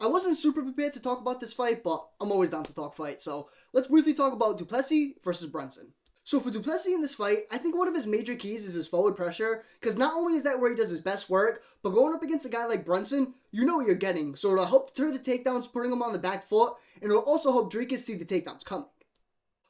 I wasn't super prepared to talk about this fight, but I'm always down to talk fight. So let's briefly talk about Du Plessis versus Brunson. So for Du Plessis in this fight, I think one of his major keys is his forward pressure, because not only is that where he does his best work, but going up against a guy like Brunson, you know what you're getting. So it'll help deter the takedowns, putting him on the back foot, and it'll also help Dricus see the takedowns coming.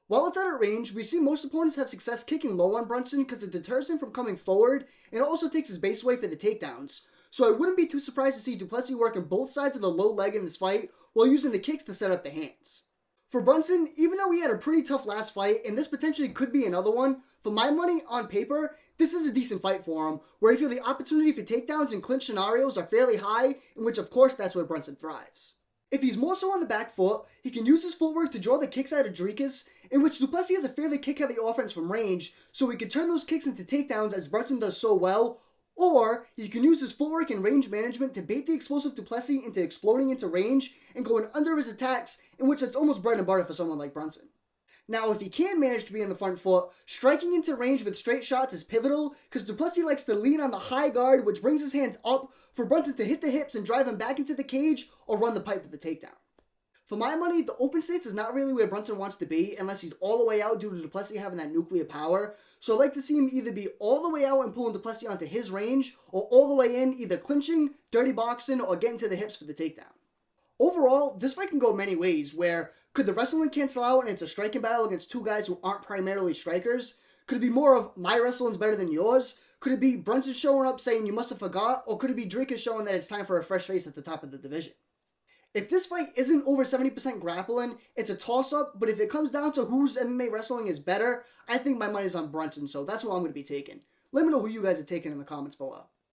While it's out of range, we see most opponents have success kicking low on Brunson because it deters him from coming forward, and it also takes his base away for the takedowns. So I wouldn't be too surprised to see Du Plessis working both sides of the low leg in this fight while using the kicks to set up the hands. For Brunson, even though he had a pretty tough last fight, and this potentially could be another one, for my money, on paper, this is a decent fight for him, where I feel the opportunity for takedowns and clinch scenarios are fairly high, in which of course that's where Brunson thrives. If he's more so on the back foot, he can use his footwork to draw the kicks out of Dricus, in which Du Plessis has a fairly kick-heavy offense from range, so he can turn those kicks into takedowns as Brunson does so well, or he can use his footwork and range management to bait the explosive Du Plessis into exploding into range and going under his attacks, in which that's almost bread and butter for someone like Brunson. Now, if he can manage to be on the front foot, striking into range with straight shots is pivotal, because Du Plessis likes to lean on the high guard, which brings his hands up for Brunson to hit the hips and drive him back into the cage or run the pipe for the takedown. For my money, the open stance is not really where Brunson wants to be unless he's all the way out due to Du Plessis having that nuclear power. So I'd like to see him either be all the way out and pulling Du Plessis onto his range, or all the way in, either clinching, dirty boxing, or getting to the hips for the takedown. Overall, this fight can go many ways, where could the wrestling cancel out and it's a striking battle against two guys who aren't primarily strikers? Could it be more of my wrestling's better than yours? Could it be Brunson showing up saying you must have forgot? Or could it be Dricus showing that it's time for a fresh face at the top of the division? If this fight isn't over 70% grappling, it's a toss-up, but if it comes down to whose MMA wrestling is better, I think my money's on Brunson, so that's what I'm going to be taking. Let me know who you guys are taking in the comments below.